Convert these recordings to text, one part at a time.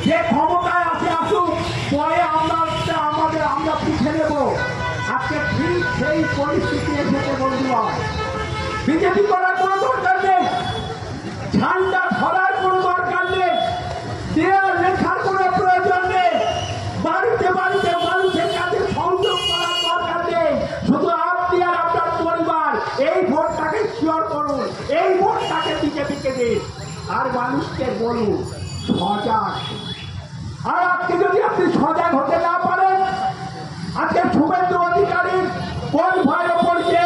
যে ক্ষমতায় আছে আসুক, পরে আমরা পিছিয়ে নেব। আজকে ঠিক সেই পরিস্থিতি এসেছে বন্ধুরা। বিজেপি করার কোনো দরকার নেই, ঝান্ডা ধরার কোনো দরকার নেই, দেয়াল লেখার কোনো প্রয়োজন নেই, বাড়িতে বাড়িতে মানুষের কাছে সংযোগ করার দরকার নেই। শুধু আপনি আর আপনার পরিবার এই ভোটটাকে শিওর করুন, এই ভোটটাকে বিজেপিকে দিন, আর মানুষকে বলুন সজাগ। আর আজকে যদি আপনি সজাগ হতে না পারেন, আজকে শুভেন্দু অধিকারীর কোন ভয়ের ওপর যে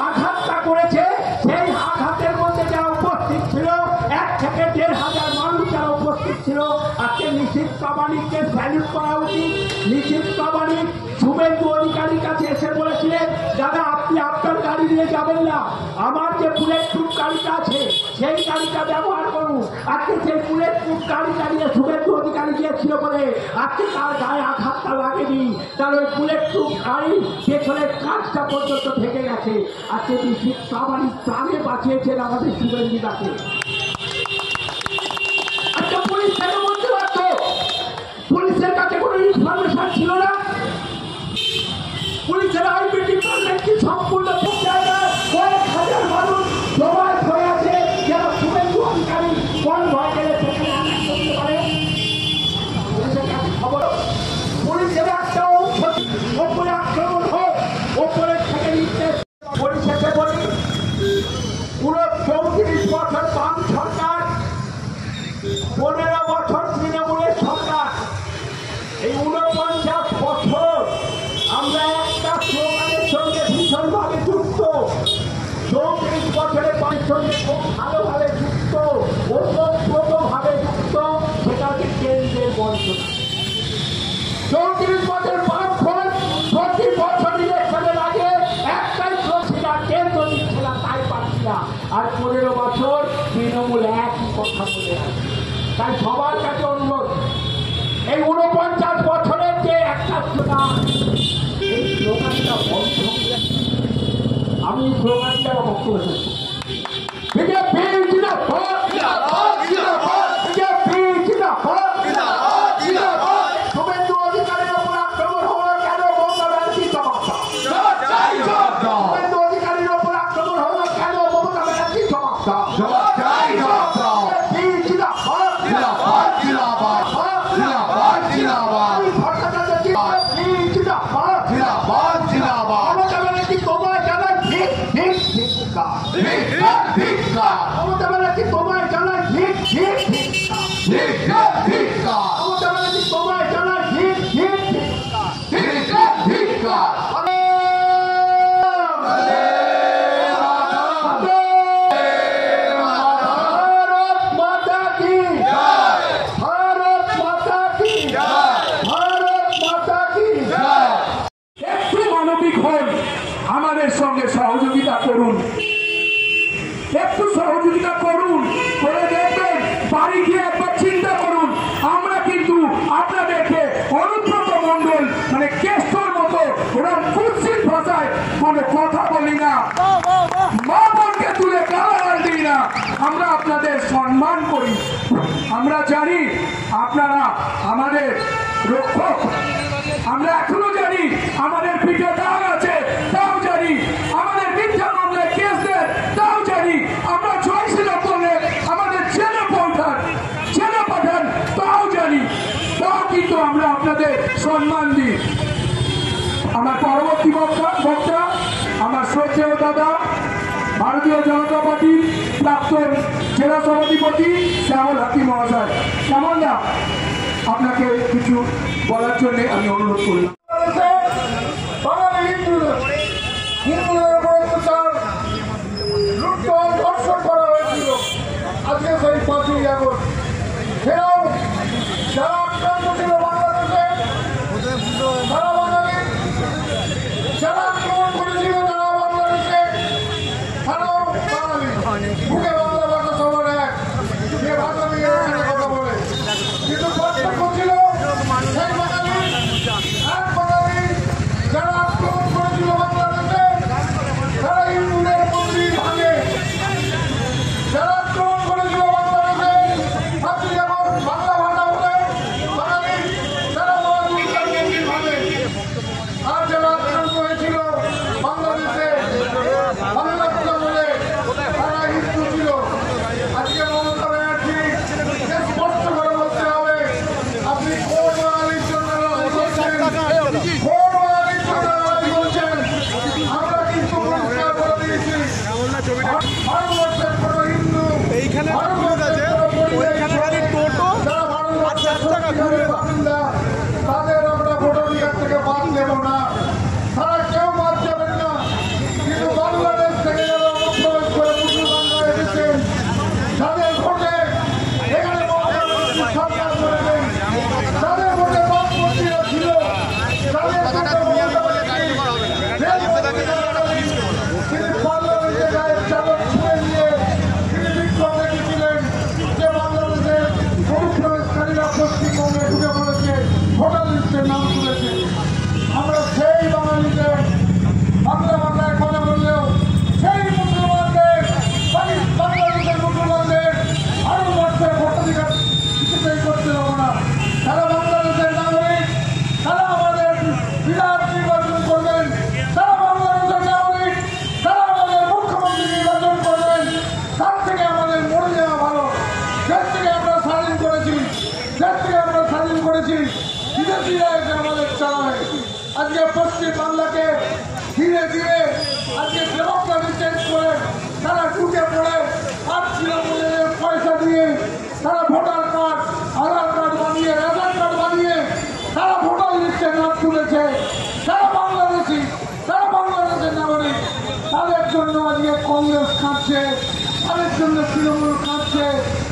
আঘাতটা করেছে, সেই আঘাতের মধ্যে যারা উপস্থিত ছিল 1 থেকে 1,500 মানুষ যারা উপস্থিত ছিল, আজকে নিশীথ প্রামাণিককে স্যালুট করা উচিত। নিশীথ প্রামাণিক শুভেন্দু অধিকারীর কাছে এসে বলেছিলেন, দাদা আপনি আপনার গাড়ি নিয়ে যাবেন না, আমার যে বুলেট প্রুফ গাড়িটা আছে সেই গাড়িটা ব্যবহার করুন। আজকে সেই বুলেট প্রুফ গাড়িটা নিয়ে শুভেন্দু অধিকারী গিয়েছিল বলে আজকে তার গায়ে আঘাতটা লাগেনি, তার ওই বুলেট প্রুফ গাড়ি পেছনের কাজটা পর্যন্ত থেকে গেছে। আজকে নিশীথ প্রামাণিক প্রাণে বাঁচিয়েছেন আমাদের শুভেন্দুদাকে। আজকে পুলিশ কেন বলতে পারতো? পুলিশের কাছে কোনো ইনফরমেশন ছিল না। পুলিশের আইপি ডিপার্টমেন্ট কি সম্পূর্ণ জায়গায় কয়েক হাজার মানুষ সবাই হয়ে আছে, যারা শুভেন্দু অধিকারী কোন ভয় গেলে সেখানে আঘাত করতে পারে। পুলিশের কাছে খবর, পুলিশের একটা অংশ ওপরে আক্রমণ হোক, ওপরের থেকে নির্দেশ। পরিশেষে বলি, পুরো 34 বছর বাম সরকার, 15 বছর তৃণমূলের সরকার, এই 49 বছর আমরা একটা স্লোগানের সঙ্গে ভীষণভাবে যুক্ত। 34 বছরের বামের সঙ্গে খুব ভালোভাবে যুক্ত, ওতপ্রোতভাবে যুক্ত, সেটা হচ্ছে কেন্দ্রের বঞ্চনা। 34 বছর বামফ্রন্ট, 20 বছর ইলেকশনের আগে একটাই সেটা কেন্দ্র দিচ্ছে না, তাই পাচ্ছি না। আর 15 বছর তৃণমূল একই কথা বলে আছে। তাই সবার কাছে অনুরোধ, এই 49 বছরের যে একটা স্লোগান, এই স্লোগানটা বন্ধ করে আমি স্লোগানটা বক্তব্য করছি। বিজেপি জিন্দাবাদ, বিজেপি জিন্দাবাদ। শুভেন্দু অধিকারীর উপর আক্রমণ হলো কেন? মমতা ব্যানার্জি জবাব দাও। শুভেন্দু অধিকারীর উপর আক্রমণ হলো কেন? মমতা ব্যানার্জি জবাব দাও। মমতা ব্যানার্জি তোমায় জানায় ঠিক ঠিক ঠিক, মমতা ব্যানার্জি তোমায় জানায় ঠিক ঠিক ঠিক। ভারত মাতা কি, ভারত মাতা কি, ভারত মাতা কি। একটু মানবিক হন, আমাদের সঙ্গে সহযোগিতা করুন, একটু সহযোগিতা করুন, করে দেখবেন বাড়ি গিয়ে একবার চিন্তা করুন। আমরা কিন্তু আপনাদেরকে অনুব্রত মণ্ডল মানে কেষ্টর মতো ওরকম কুৎসিত ভাষায় কোনো কথা বলি না, মা বোনকে তুলে গালাগাল দিই না। আমরা আপনাদের সম্মান করি। আমরা জানি আপনারা আমাদের রক্ষক, আমরা এখনো জানি আমাদের পিঠে দাগ আছে, তাও জানি আমাদের মিথ্যা মামলায় কেস দেন, তাও জানি আমরা জয়শীল করলে আমাদের জেলে পাঠান, তাও জানি, তাও কিন্তু আমরা আপনাদের সম্মান দিই। আমার পরবর্তী বক্তা আমার শ্রদ্ধেয় দাদা, ভারতীয় জনতা পার্টির প্রাক্তন জেলা সভাধিপতি শ্যামল হাতি মহাশয়। শ্যামল দা, আপনাকে কিছু বলার জন্য আমি অনুরোধ করলাম। ধর্ষণ করা হয়েছিল আজকে সেই 5ই আগস্ট, সেরাও যারা আক্রান্ত ছিল বাংলাদেশে, সারা বাঙালি যারা আক্রমণ করেছিল তারা বাংলাদেশে, তারাও বাঙালি, বুকে বাংলা ভাষা সবার এক, যে ভাষা নিয়ে কথা বলে, কিন্তু ধর্ষণ করছিল সেই বাঙালি এক চালাবে। আজকে পশ্চিম বাংলাকে ধীরে ধীরে আজকে ডেমোক্রেসি চেঞ্জ করে তারা ঢুকে পড়ে আর তৃণমূলের পয়সা দিয়ে তারা ভোটার কার্ড, আধার কার্ড বানিয়ে, রেশন কার্ড বানিয়ে তারা ভোটার লিস্টে নাম তুলেছে। তারা বাংলাদেশি, তারা বাংলাদেশের নাগরিক। তাদের জন্য আজকে কংগ্রেস কাঁদছে, তাদের জন্য তৃণমূল কাঁদছে,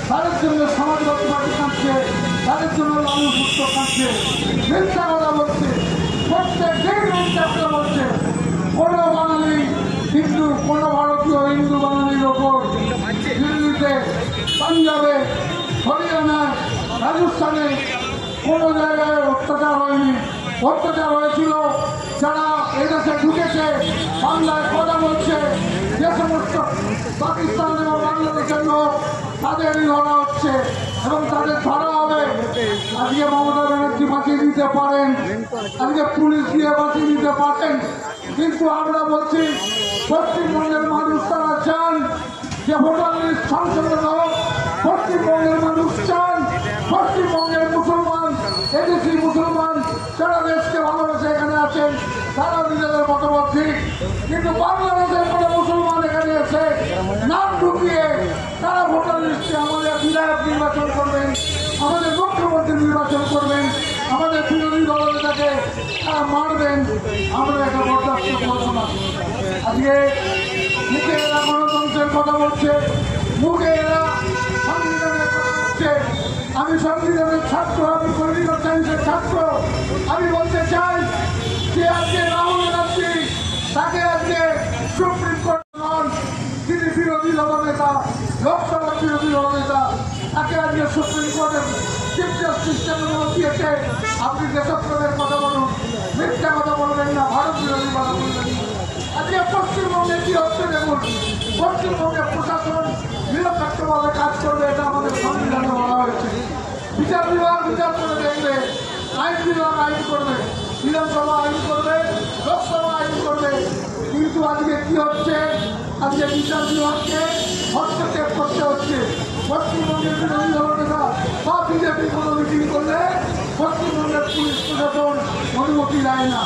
তাদের জন্য সমাজবাদী পার্টি কাঁদছে, তাদের জন্য লালু সূত্র কাঁদছে। মিথ্যা কথা বলছে, প্রত্যেক দিন মিথ্যা কথা বলছে। কোনো বাঙালি হিন্দু, কোনো ভারতীয় হিন্দু বাঙালির ওপর দিল্লিতে, পাঞ্জাবে, হরিয়ানায়, রাজস্থানে কোনো জায়গায় অত্যাচার হয়নি। অত্যাচার হয়েছিল যারা এদেশে ঢুকেছে, বাংলায় কথা বলছে, যে সমস্ত পাকিস্তান এবং বাংলাদেশের লোক তাদেরই ধরা হচ্ছে এবং তাদের ধরা হবে। আজকে মমতা ব্যানার্জি বাঁচিয়ে দিতে পারেন, আজকে পুলিশ দিয়ে বাঁচিয়ে দিতে পারেন, কিন্তু আমরা বলছি পশ্চিমবঙ্গের মানুষ তারা চান যে ভোটার লিস্ট সংশোধন হোক। পশ্চিমবঙ্গের মানুষ চান, পশ্চিমবঙ্গের মুসলমান, এদেশি মুসলমান যারা দেশকে ভালোবেসে এখানে আছেন তারা নিজেদের মতামত ঠিক, কিন্তু বাংলাদেশের কোনো মুসলমান এখানে এসে নাম ঢুকিয়ে তারা ভোটার লিস্টে আমাদের বিধায়ক নির্বাচন করবেন, আমাদের মুখ্যমন্ত্রী নির্বাচন করবেন, আমাদের বিরোধী দলনেতাকে তারা মারবেন, আমরা এটা বরদাস্ত করবো না। আজকে মুখে এরা গণতন্ত্রের কথা বলছে, মুখে এরা সংবিধানের কথা বলছে। আমি সংবিধানের ছাত্র, আমি পলিটিক্যাল সায়েন্সের ছাত্র। আমি বলতে চাই যে আজকে রাহুল গান্ধী তাকে আজকে সুপ্রিম কোর্ট নন, তিনি বিরোধী দলনেতা, লোকসভার বিরোধী দলনেতা, তাকে আজকে সুপ্রিম কোর্টের চিফ জাস্টিস দিয়েছে। আপনি দেশপ্রেমের কথা বলুন, মিথ্যা কথা বলবেন না, ভারত বিরোধী কথা বলবেন না। আজকে পশ্চিমবঙ্গে কি হচ্ছে দেখুন, পশ্চিমবঙ্গে প্রশাসন নিরপেক্ষভাবে কাজ করবে, এটা আমাদের সংবিধানে বলা হয়েছে। বিচার বিভাগ বিচার করে দেখবে, আইন বিভাগ আইন করবে, বিধানসভা আইন করবে, লোকসভা আইন করবে। কিন্তু আজকে কি হচ্ছে, আজকে বিচার বিভাগকে হস্তক্ষেপ করতে হচ্ছে। পশ্চিমবঙ্গের বিরোধী দলনেতা বা বিজেপি কোনো মিটিং করলে পশ্চিমবঙ্গের পুলিশ প্রশাসন অনুমতি দেয় না,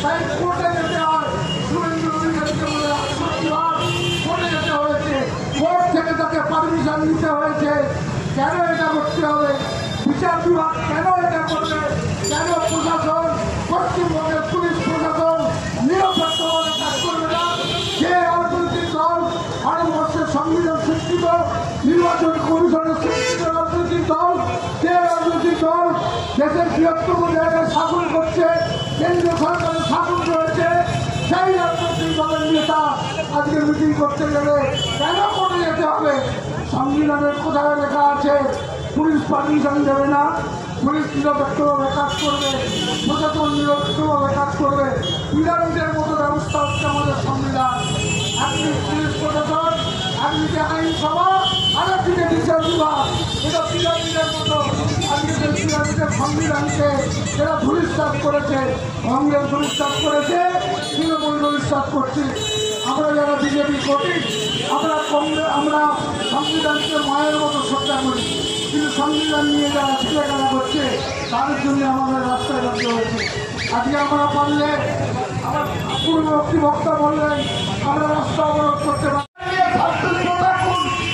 তাই কোর্টে যেতে হয়। কোর্টে যেতে হয়েছে, কোর্ট থেকে তাকে পারমিশন নিতে হয়েছে। কেন এটা করতে হবে? বিচার বিভাগ কেন এটা করবে? কেন প্রশাসন, পশ্চিমবঙ্গের পুলিশ প্রশাসন নিরপেক্ষভাবে কাজ করবে না? যে রাজনৈতিক দল ভারতবর্ষের সংবিধান স্বীকৃত, নির্বাচন কমিশনের স্বীকৃত রাজনৈতিক দল, যে রাজনৈতিক দল দেশের বৃহত্তম জায়গায় শাসন করছে, কেন্দ্রীয় সরকারের শাসন রয়েছে, সেই রাজনৈতিক দলের নেতা আজকে মিটিং করতে গেলে কেন করে যেতে হবে? সংবিধানের কোথায় লেখা আছে পুলিশ পারমিশন দেবে না? পুলিশ নিরপেক্ষভাবে কাজ করবে, প্রশাসন নিরপেক্ষভাবে কাজ করবে। পিরামিডের মতো ব্যবস্থা হচ্ছে আমাদের সংবিধান। একদিকে পুলিশ প্রশাসন, একদিকে আইনসভা, আর একদিকে বিচার বিভাগ। এটা পিরামিডের মতো। আজকে যে পিরামিডের সংবিধানকে এরা ধূলিসাৎ করেছে, কংগ্রেস ধূলিসাৎ করেছে, তৃণমূল ধূলিসাৎ করছে। আমরা যারা বিজেপি করি, আমরা সংবিধানকে মায়ের মতো শ্রদ্ধা করি, কিন্তু সংবিধান নিয়ে যারা ছেলেখেলা করছে তাদের জন্য আমাদের রাস্তায় রাখতে হয়েছে। আজকে আমরা পারলে, আমার পূর্ববর্তী বক্তা বললেন, আমরা রাস্তা অবরোধ করতে পারি।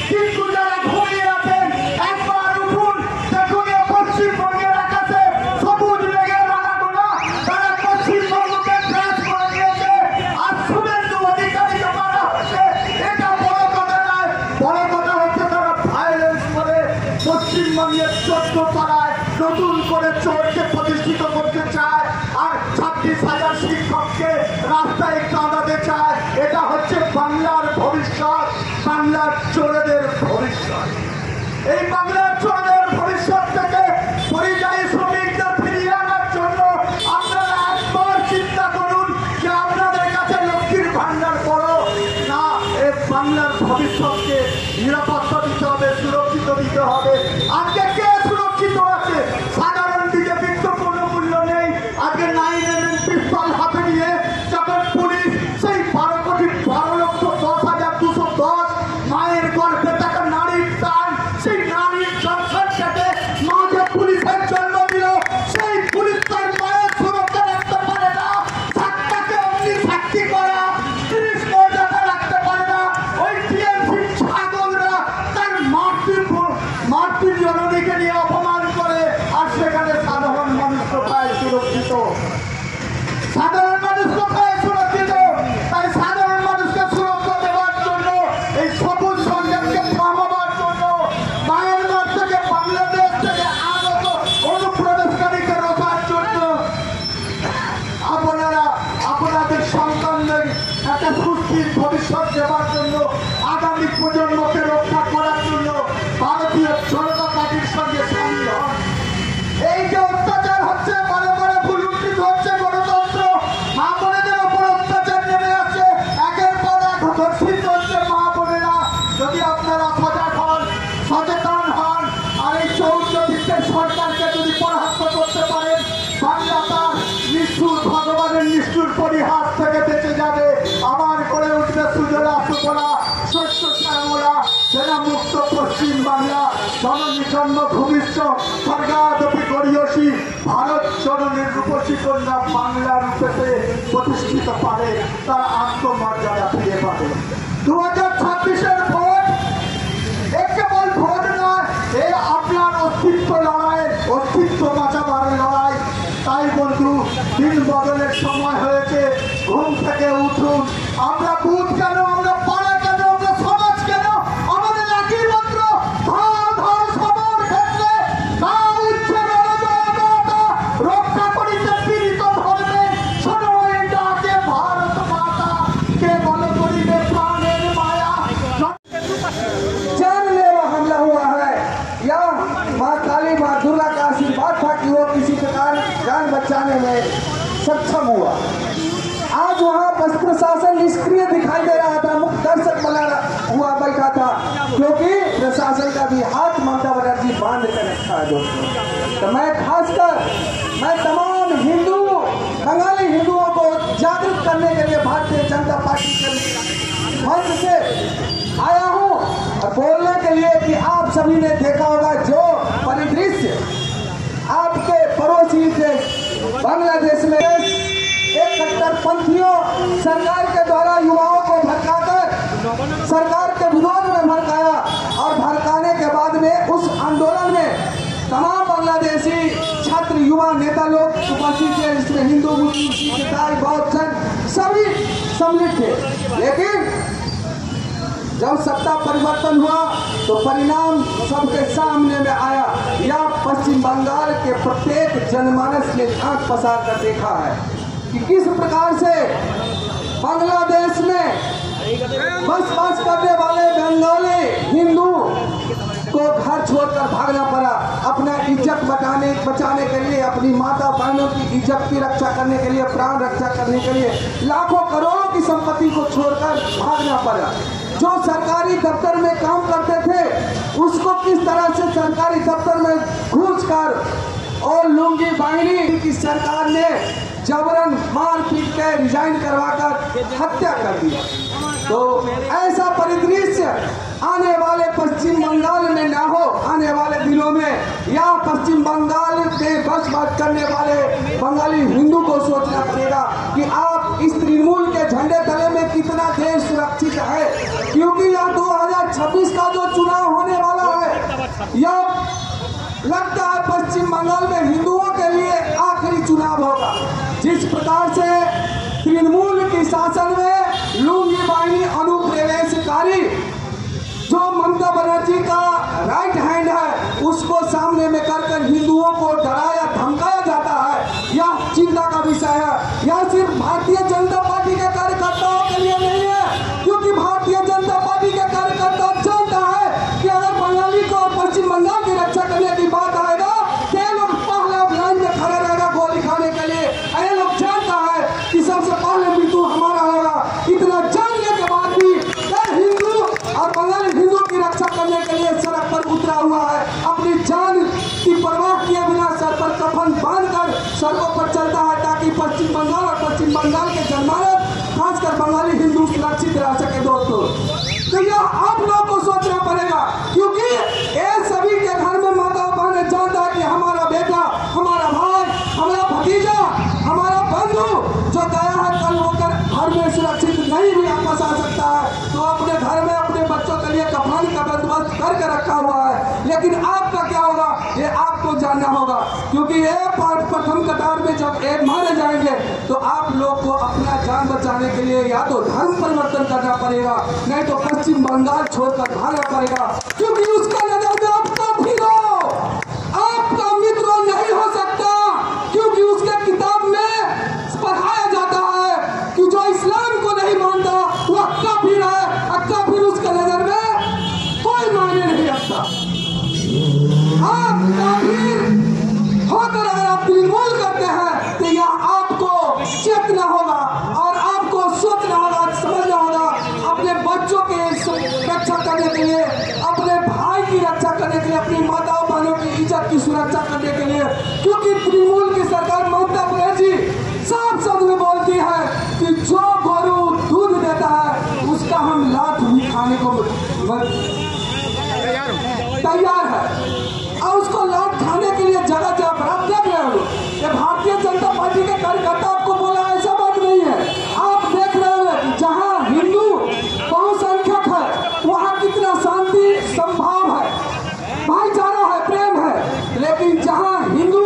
কিন্তু যারা ঘুরিয়ে আছেন একবার উঠুন, দেখুন পশ্চিমবঙ্গের আকাশে সবুজ মেঘের রাঙাগোলা, তারা পশ্চিমবঙ্গকে ট্রান্স করে দিয়েছে। আর শুভেন্দু অধিকারীকে মারা হচ্ছে, এটা বড় কথা নয়। বড় কথা হচ্ছে তারা ভায়োলেন্স করে পশ্চিমবঙ্গের 14 পাড়ায় নতুন করে চোরকে প্রতিষ্ঠিত করতে চায়, আর 26,000 শিক্ষককে রাস্তায় কাঁদাতে চায়। এটা হচ্ছে বাংলার ভবিষ্যৎ, বাংলার চোরেদের ভবিষ্যৎ। এই বাংলার চোরেদের ভবিষ্যৎ থেকে পরিযায়ী শ্রমিকদের ফিরিয়ে আনার জন্য আপনারা একবার চিন্তা করুন যে আপনাদের কাছে লক্ষ্মীর ভান্ডার বড় না, এই বাংলার ভবিষ্যৎকে নিরাপত্তা দিতে হবে, সুরক্ষিত দিতে হবে। আজকে কে সুরক্ষিত আছে? সাধারণ বিজেপির তো কোনো মূল্য নেই। আজকে 9mm পিস্তল হাতে নিয়ে যখন পুলিশ সেই 12,12,10,210 মায়ের গর্ভে থাকা নারীর প্রাণ, সেই নারীর একটা সুস্থির ভবিষ্যৎ দেওয়ার জন্য, আগামী প্রজন্মকে রক্ষা করার জন্য ভারতীয় জনতা পার্টির সঙ্গে সামিল হন। এই যে অত্যাচার হচ্ছে, বারে বারে ভুলুণ্ঠিত হচ্ছে গণতন্ত্র, মা বোনেদের ওপর অত্যাচার নেমে আছে, একের পর এক ধর্ষিত হচ্ছে মা বোনেরা। যদি আপনারা সজাগ হন, সচেতন হন, আর এই চৌদ্দিকের সরকারকে যদি পরাস্ত করতে পারেন, বাংলা তার নিষ্ঠুর ভগবানের নিষ্ঠুর পরিহাস থেকে বেঁচে যাবে। আবার করে উঠবে সুজলা সুফলা শস্য শ্যামলা সেনা মুক্ত পশ্চিম বাংলা, জননী জন্ম ভূমিষ্ঠ স্বর্গাদপি গরিয়সী, ভারত জননীর রূপসী কন্যা বাংলা রূপেতে প্রতিষ্ঠিত পারে, তার আত্মমর্যাদা ফিরে পাবে। 2026-এর ভোট কেবল ভোট নয়, এর আপনার অস্তিত্ব লড়াইয়ের, অস্তিত্ব বাঁচাবার লড়াই। তাই বন্ধু, দিন বদলের সময় হয়েছে, ঘুম থেকে উঠুন। আমরা বুথ কেন, আমরা পাড়া কেন, আমরা সমাজ কেন, আমাদের একই মন্ত্র, ধর ধর সবার ক্ষেত্রে তা উচ্ছেদ রণজয়গাথা, রক্ষা করিতে পীড়িত ধর্মে শোনো এই ডাকে ভারত মাতা, কে বল করিবে প্রাণের মায়া। जानलेवा हमला हुआ है, या माँ काली माँ दुर्गा का आशीर्वाद था कि वो किसी प्रकार जान बचाने में सक्षम हुआ। आज वहाँ बस प्रशासन निष्क्रिय दिखाई दे रहा था, मुख्य दर्शक बना हुआ बैठा था, क्योंकि प्रशासन का भी हाथ ममता बनर्जी बांध कर रखा है। दोस्तों, तो मैं खासकर तमाम हिंदू, बंगाली हिंदुओं को जागरूक करने के लिए भारतीय जनता पार्टी के मंच से आया हूँ और बोलने के लिए कि आप सभी ने देखा होगा जो परिदृश्य आपके पड़ोसी देश बांग्लादेश में एक कट्टरपंथियों सरकार के द्वारा युवाओं को भड़काकर सरकार के विरोध में भड़काया, और भड़काने के बाद में उस आंदोलन में तमाम बांग्लादेशी छात्र युवा नेता लोग उपस्थित थे, जिसमें हिंदू, मुस्लिम, सिख, ईसाई, बौद्ध, जैन सभी सम्मिलित थे। लेकिन जब सत्ता परिवर्तन हुआ तो परिणाम सबके सामने में आया। या पश्चिम बंगाल के प्रत्येक जनमानस ने आंख पसार कर देखा है कि किस प्रकार से बांग्लादेश में बसवास करने वाले बंगाली हिंदू को घर छोड़कर भागना पड़ा, अपना इज्जत बचाने के लिए, अपनी माता बहनों की इज्जत की रक्षा करने के लिए, प्राण रक्षा करने के लिए लाखों करोड़ों की संपत्ति को छोड़कर भागना पड़ा। जो सरकारी दफ्तर में काम करते थे उसको किस तरह से सरकारी दफ्तर में घुसकर और लुंगी बाहिनी की सरकार ने जबरन मार पीट के रिजाइन करवाकर हत्या कर दी। तो ऐसा परिदृश्य आने वाले पश्चिम बंगाल में ना हो, आने वाले दिनों में। या पश्चिम बंगाल में बसवास करने वाले बंगाली हिंदू को सोचना पड़ेगा कि आप इस तृणमूल के झंडे तले में कितना देश सुरक्षित है, क्योंकि यह 2026 का जो चुनाव होने वाला है, यह लगता है पश्चिम बंगाल में हिंदुओं के लिए आखिरी चुनाव होगा। जिस प्रकार से तृणमूल की शासन में लुंगी बाहिनी अनुप्रवेशकारी जो ममता बनर्जी का राइट हैंड है, उसको सामने में कर हिंदुओं को डराया धमकाया जाता है, यह चिंता का विषय है। यह सिर्फ भारतीय जनता पार्टी के कार्यकर्ताओं के लिए नहीं है, क्योंकि भारतीय जनता पार्टी के कार्यकर्ता जानता है कि अगर बंगाली को और पश्चिम बंगाल की रक्षा करने की बात आएगा, ये लोग पहले लाइन में खड़े रहेगा गोली खाने के लिए। ये लोग जानता है कि सबसे पहले मृत्यु हमारा होगा। इतना जानने के बाद भी हिंदू और बंगाली हिंदू की रक्षा करने के लिए सड़क पर उतरा हुआ है, अपनी जान की परवाह किए बिना सर पर कफन बांधकर सड़कों पर चलता है, ताकि पश्चिम बंगाल और पश्चिम बंगाल के जनमानस खासकर बंगाली हिंदू सुरक्षित रह सके। दोस्तों, तो यह आप लोग को सोचना पड़ेगा, क्योंकि ये सभी के घर में माता बहन जानता है कि हमारा बेटा, हमारा भाई, हमारा भतीजा, हमारा बंधु जो गया है कल होकर घर में सुरक्षित नहीं भी वापस आ सकता है, तो अपने घर में अपने बच्चों के लिए कफन का बंदोबस्त करके रखा हुआ है। लेकिन आपका क्या होगा ये आपको जानना होगा, क्योंकि ये प्रथम कतार में जब एक मारे जाएंगे तो आप लोग को अपना जान बचाने के लिए या तो धर्म परिवर्तन करना पड़ेगा, नहीं तो पश्चिम बंगाल छोड़कर भागना पड़ेगा, क्योंकि उसका नजर में आपका हीरो, आपका मित्र नहीं हो सकता। क्योंकि उसके किताब में पढ़ाया जाता है कि जो इस्लाम को नहीं मानता करने के लिए, क्योंकि तृणमूल की सरकार ममता बनर्जी साफ शब्द में बोलती है कि जो गोरू दूध देता है उसका हम लात भी खाने को तैयार है, और उसको लात खाने के लिए जगह जगह पर आप देख रहे हो। ये भारतीय जनता पार्टी के कार्यकर्ता आपको बोला ऐसा बात नहीं है। आप देख रहे हो कि जहाँ हिंदू बहुसंख्यक है वहाँ कितना शांति संभाव है, भाईचारा है, प्रेम है, लेकिन जहाँ हिंदू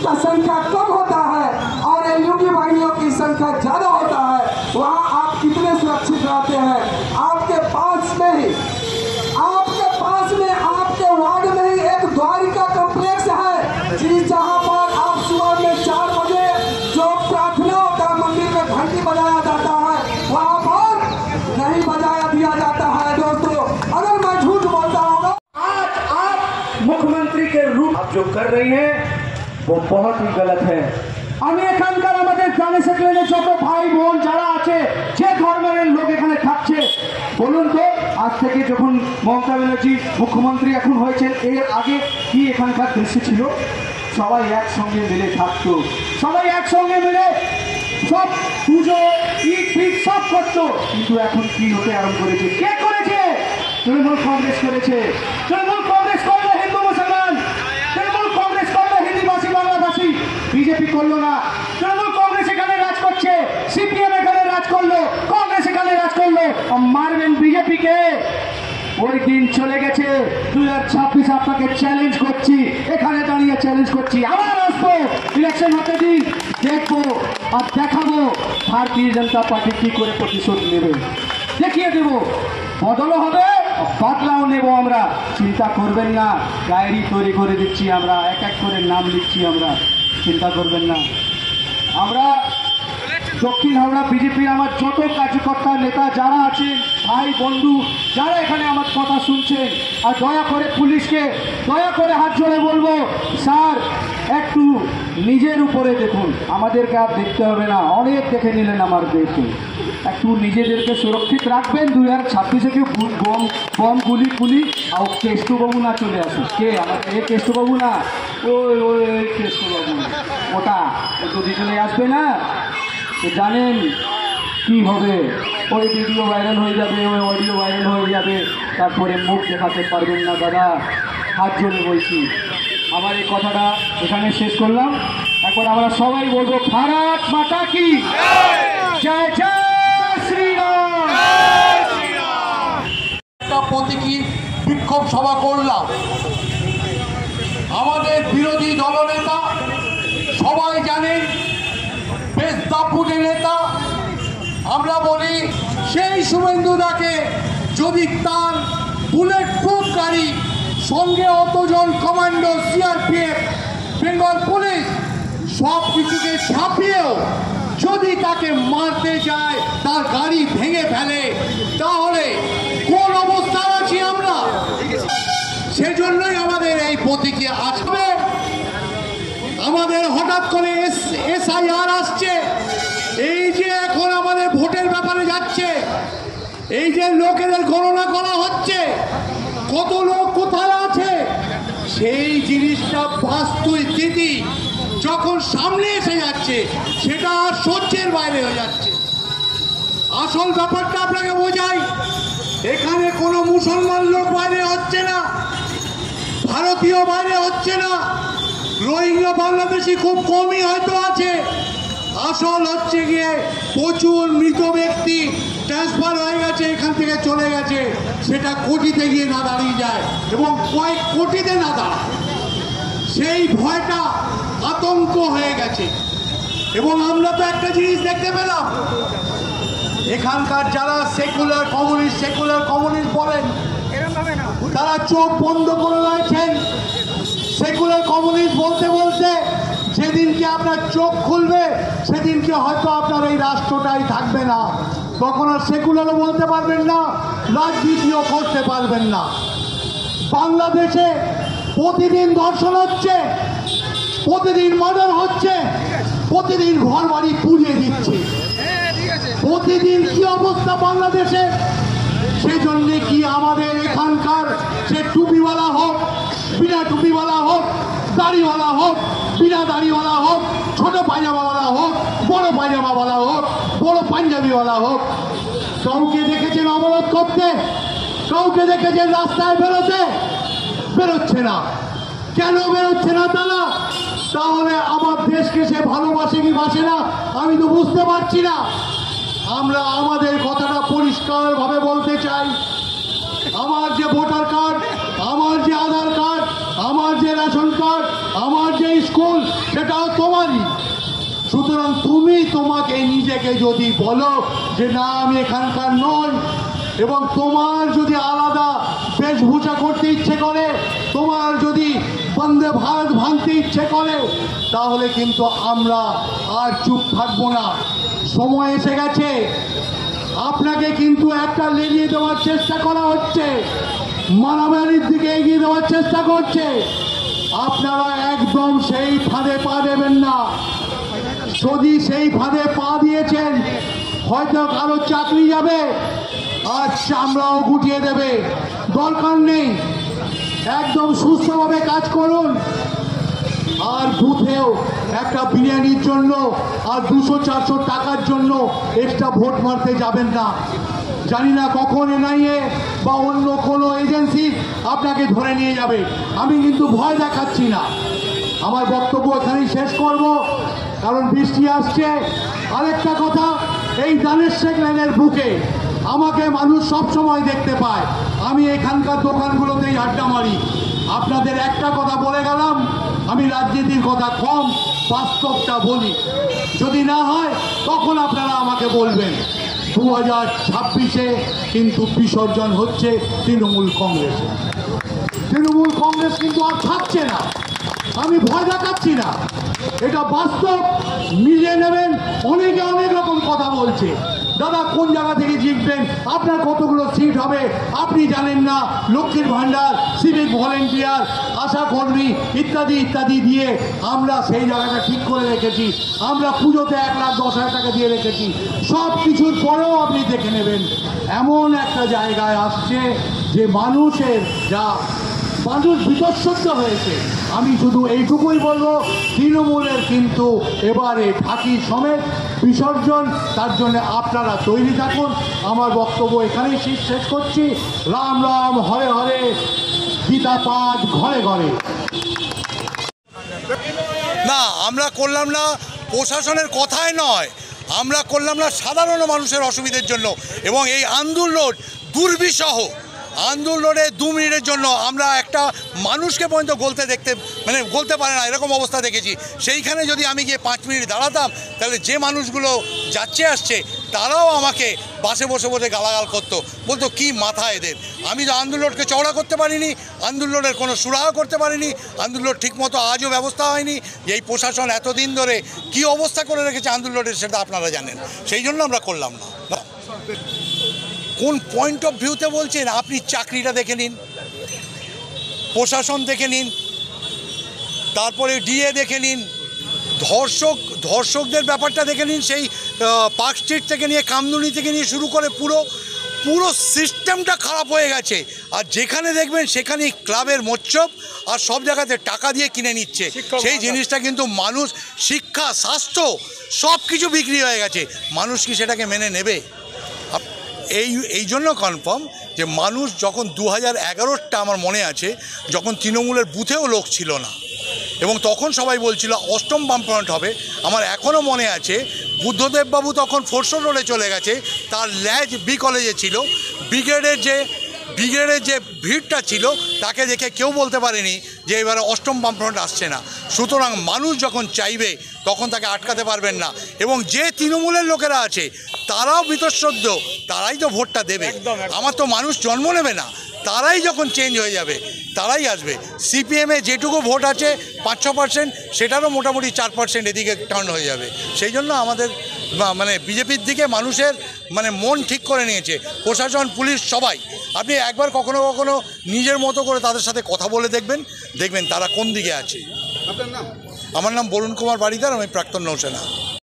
का संख्या कम होता है और एलयूबी भाइयों की संख्या ज्यादा होता है वहाँ आप कितने सुरक्षित रहते हैं। आपके पास में आपके वार्ड में ही एक द्वारिका कॉम्प्लेक्स है जहाँ पर आप सुबह में 4 बजे जो प्रार्थना होता है मंदिर में घंटी बजाया जाता है वहाँ पर नहीं बजाया दिया जाता है। दोस्तों अगर मैं झूठ बोलता होगा, आज आप मुख्यमंत्री के रूप आप जो कर रही हैं वो बहुत ही गलत है। আমি এখানকার আমাদের জানে সেখানে যত ভাই বোন যারা আছে যে ধর্মের লোক এখানে থাকছে বলুন তো, আজ থেকে যখন মমতা ব্যানার্জি মুখ্যমন্ত্রী এখন হয়েছেন এর আগে কি এখানকার দৃশ্য ছিল? সবাই একসঙ্গে মিলে থাকতো, সবাই একসঙ্গে মিলে সব পুজো ঈদ ফিদ সব করতো। কিন্তু এখন কি হতে আরম্ভ করেছে? কে করেছে? তৃণমূল কংগ্রেস করেছে। তৃণমূল কংগ্রেস করলো হিন্দু মুসলমান, তৃণমূল কংগ্রেস করলো হিন্দিভাষী বাংলাভাষী, বিজেপি করলো না। তৃণমূল কংগ্রেস এখানে রাজ করছে, সিপিএম এখানে রাজ করলো, কংগ্রেস এখানে রাজ করলো। মারবেন বিজেপিকে? ওই দিন চলে গেছে। 2026 আপনাকে চ্যালেঞ্জ করছি, এখানে দাঁড়িয়ে চ্যালেঞ্জ করছি, আবার আসবো, ইলেকশন হতে দিন, দেখবো আর দেখাবো ভারতীয় জনতা পার্টি কি করে প্রতিশোধ নেবে, দেখিয়ে দেবো। বদলও হবে, বাদলাও নেব আমরা, চিন্তা করবেন না। ডায়েরি তৈরি করে দিচ্ছি আমরা, এক এক করে নাম লিখছি আমরা, চিন্তা করবেন না। আমরা দক্ষিণ হাওড়া বিজেপির আমার যত কার্যকর্তা নেতা যারা আছেন, ভাই বন্ধু যারা এখানে আমার কথা শুনছেন, আর দয়া করে পুলিশকে দয়া করে হাত জোড়ে বলবো, স্যার একটু নিজের উপরে দেখুন, আমাদেরকে আর দেখতে হবে না, অনেক দেখে নিলেন আমাদেরকে, একটু নিজেদেরকে সুরক্ষিত রাখবেন। 2026-এ কেউ বম গুলি আর কেষ্টবাবু না চলে আসুক। কে আমাদের এ কেষ্টবাবু না, ওই ওই কেষ্টবাবু, ওটা যদি চলে আসবে না তো জানেন কি হবে, ওই ভিডিও ভাইরাল হয়ে যাবে, ওই অডিও ভাইরাল হয়ে যাবে, তারপরে মুখ দেখাতে পারবেন না। দাদা হাত জোড়ে বলছি, আমার এই কথাটা এখানে শেষ করলাম। এখন আমরা সবাই বলবো ভারত মাতা কি জয়, জয় শ্রীরাম। একটা প্রতীকী বিক্ষোভ সভা করলাম। আমাদের বিরোধী দলনেতা সবাই জানেন, বেশ দাপুটে নেতা। আমরা বলি সেই শুভেন্দুদাকে যদি তার বুলেট প্রুফ গাড়ি সঙ্গে অতজন কমান্ডো, সিআরপিএফ, বেঙ্গল পুলিশ সব কিছুকে ছাপিয়েও যদি তাকে মারতে যায়, তার গাড়ি ভেঙে ফেলে, তাহলে কোন অবস্থায় আছি আমরা? সেজন্যই আমাদের এই প্রতীকে আসবে। আমাদের হঠাৎ করে এসআইআর আসছে, এই যে এখন আমাদের ভোটের ব্যাপারে যাচ্ছে, এই যে লোকেদের গণনা করা হচ্ছে, কত লোক কোথায় আছে, সেই জিনিসটা বাস্তবিকই যখন সামনে এসে যাচ্ছে সেটা আর সহ্যের বাইরে হয়ে যাচ্ছে। আসল ব্যাপারটা আপনাকে বোঝাই, এখানে কোনো মুসলমান লোক বাইরে হচ্ছে না, ভারতীয় বাইরে হচ্ছে না, রোহিঙ্গা বাংলাদেশি খুব কমই হয়তো আছে। আসল হচ্ছে গিয়ে প্রচুর মৃত ব্যক্তি ট্রান্সফার হয়ে গেছে, এখান থেকে চলে গেছে, সেটা কোটিতে গিয়ে না দাঁড়িয়ে যায় এবং কয়েক কোটিতে না দাঁড়ায়, সেই ভয়টা আতঙ্ক হয়ে গেছে। এবং আমরা তো একটা জিনিস দেখতে পেলাম, এখানকার যারা সেকুলার কমিউনিস্ট বলেন, তারা চোখ বন্ধ করে রয়েছেন। সেকুলার কমিউনিস্ট বলতে বলতে যেদিনকে আপনার চোখ খুলবে সেদিনকে হয়তো আপনার এই রাষ্ট্রটাই থাকবে না, তখন আর সেকুলারও বলতে পারবেন না, রাজনীতিও করতে পারবেন না। বাংলাদেশে প্রতিদিন ধর্ষণ হচ্ছে, প্রতিদিন মার্ডার হচ্ছে, প্রতিদিন ঘর বাড়ি পুড়িয়ে দিচ্ছে, প্রতিদিন কি অবস্থা বাংলাদেশে। সেজন্য কি আমাদের এখানকার সে টুপিওয়ালা হোক, বিনা টুপিওয়ালা হোক, দাড়িওয়ালা হোক, বিনা দাড়িওয়ালা হোক, ছোট পায়জামাওয়ালা হোক, বড় পায়জামাওয়ালা হোক, বড় পাঞ্জাবিওয়ালা হোক, কাউকে দেখেছেন অবরোধ করতে? কাউকে দেখেছেন রাস্তায় বেরোতে? বেরোচ্ছে না। কেন বেরোচ্ছে না তারা? তাহলে আমার দেশকে সে ভালোবাসে কি বাসে না আমি তো বুঝতে পারছি না। আমরা আমাদের কথাটা পরিষ্কারভাবে বলতে চাই। আমার যে ভোটার কার্ড, আমার যে আধার কার্ড, আমার যে রেশন কার্ড, আমার যে স্কুল, সেটাও তোমারই। সুতরাং তুমি তোমাকে নিজেকে যদি বলো যে না আমি এখানকার নই, এবং তোমার যদি আলাদা বেশভূষা করতে ইচ্ছে করে, তোমার যদি বন্দে ভারত ভাঙতে ইচ্ছে করে, তাহলে কিন্তু আমরা আর চুপ থাকবো না। সময় এসে গেছে। আপনাকে কিন্তু একটা লেলিয়ে দেওয়ার চেষ্টা করা হচ্ছে, মারামারির দিকে এগিয়ে দেওয়ার চেষ্টা করছে। আপনারা একদম সেই ফাঁদে পা দেবেন না। যদি সেই ফাঁদে পা দিয়েছেন, হয়তো কারো চাকরি যাবে আর চামড়াও গুটিয়ে দেবে। দরকার নেই, একদম সুস্থভাবে কাজ করুন। আর বুথেও একটা বিরিয়ানির জন্য আর 200-400 টাকার জন্য এক্সট্রা ভোট মারতে যাবেন না। জানি না কখন এনআইএ বা অন্য কোনো এজেন্সি আপনাকে ধরে নিয়ে যাবে। আমি কিন্তু ভয় দেখাচ্ছি না। আমার বক্তব্য এখানেই শেষ করব, কারণ বৃষ্টি আসছে। আরেকটা কথা, এই দানের শেখ লেনের বুকে আমাকে মানুষ সব সময় দেখতে পায়। আমি এখানকার দোকানগুলোতেই আড্ডা মারি। আপনাদের একটা কথা বলে গেলাম, আমি রাজনীতির কথা কম, বাস্তবটা বলি। যদি না হয় তখন আপনারা আমাকে বলবেন। 2026-এ কিন্তু বিসর্জন হচ্ছে তৃণমূল কংগ্রেসে। তৃণমূল কংগ্রেস কিন্তু আর থাকছে না। আমি ভয় দেখাচ্ছি না, এটা বাস্তব। মিলিয়ে নেবেন। অনেকে অনেক রকম কথা বলছে। দাদা কোন জায়গা থেকে জিতবেন, আপনার কতগুলো সিট হবে আপনি জানেন না, লক্ষ্মীর ভাণ্ডার, সিভিক ভলেন্টিয়ার, আশা কর্মী ইত্যাদি ইত্যাদি দিয়ে আমরা সেই জায়গাটা ঠিক করে রেখেছি। আমরা পুজোতে 1,10,000 টাকা দিয়ে রেখেছি। সব কিছুর পরেও আপনি দেখে নেবেন এমন একটা জায়গায় আসছে যে মানুষের মানুষ বিতর্ষিত হয়েছে। আমি শুধু এইটুকুই বলবো, তৃণমূলের কিন্তু এবারে ঢাকি সমেত বিসর্জন। তার জন্য আপনারা তৈরি থাকুন। আমার বক্তব্য এখানেই শেষ করছি। রাম রাম, হরে হরে, গীতা পাঠ ঘরে ঘরে। না, আমরা করলাম না প্রশাসনের কথায় নয়, আমরা করলাম না সাধারণ মানুষের অসুবিধার জন্য। এবং এই আন্দোলন দুর্বিষহ আন্দোলনে 2 মিনিটের জন্য আমরা একটা মানুষকে পর্যন্ত গলতে পারে না এরকম অবস্থা দেখেছি। সেইখানে যদি আমি গিয়ে 5 মিনিট দাঁড়াতাম, তাহলে যে মানুষগুলো যাচ্ছে আসছে তারাও আমাকে বাসে বসে বসে গালাগাল করতো, বলতো কি মাথা এদের। আমি তো আন্দোলনকে চওড়া করতে পারিনি, আন্দোলনের কোনো সুরাহা করতে পারিনি, আন্দোলন ঠিকমতো আজও ব্যবস্থা হয়নি। এই প্রশাসন এতদিন ধরে কি অবস্থা করে রেখেছে আন্দোলনের, সেটা আপনারা জানেন। সেই জন্য আমরা করলাম না। কোন পয়েন্ট অফ ভিউতে বলছেন? আপনি চাকরিটা দেখে নিন, প্রশাসন দেখে নিন, তারপরে ডিএ দেখে নিন, ধর্ষকদের ব্যাপারটা দেখে নিন। সেই পার্ক স্ট্রিট থেকে নিয়ে কামদুনি থেকে নিয়ে শুরু করে পুরো সিস্টেমটা খারাপ হয়ে গেছে। আর যেখানে দেখবেন সেখানেই ক্লাবের মোচ্ছব, আর সব জায়গাতে টাকা দিয়ে কিনে নিচ্ছে। সেই জিনিসটা কিন্তু মানুষ, শিক্ষা, স্বাস্থ্য সব কিছু বিক্রি হয়ে গেছে। মানুষ কি সেটাকে মেনে নেবে? এই জন্য কনফার্ম যে মানুষ যখন 2011টা আমার মনে আছে, যখন তৃণমূলের বুথেও লোক ছিল না, এবং তখন সবাই বলছিল অষ্টম বামফ্রন্ট হবে। আমার এখনও মনে আছে বুদ্ধদেববাবু তখন ফোরশো রোডে চলে গেছে, তার ল্যাজ বি কলেজে ছিল। ব্রিগেডের যে ভিড়টা ছিল তাকে দেখে কেউ বলতে পারেনি যে এবারে অষ্টম বামফ্রন্ট আসছে না। সুতরাং মানুষ যখন চাইবে তখন তাকে আটকাতে পারবেন না। এবং যে তৃণমূলের লোকেরা আছে তারাও বীতশ্রদ্ধ, তারাই তো ভোটটা দেবে। আমার তো মানুষ জন্ম নেবে না, তারাই যখন চেঞ্জ হয়ে যাবে তারাই আসবে। সিপিএমে যেটুকু ভোট আছে 5-6%, সেটারও মোটামুটি 4% এদিকে টার্ন হয়ে যাবে। সেই জন্য আমাদের বিজেপির দিকে মানুষের মন ঠিক করে নিয়েছে। প্রশাসন, পুলিশ সবাই। আপনি একবার কখনো কখনো নিজের মতো করে তাদের সাথে কথা বলে দেখবেন তারা কোন দিকে আছে। আমার নাম বরুণ কুমার বারিদার, আমি প্রাক্তন নৌসেনা।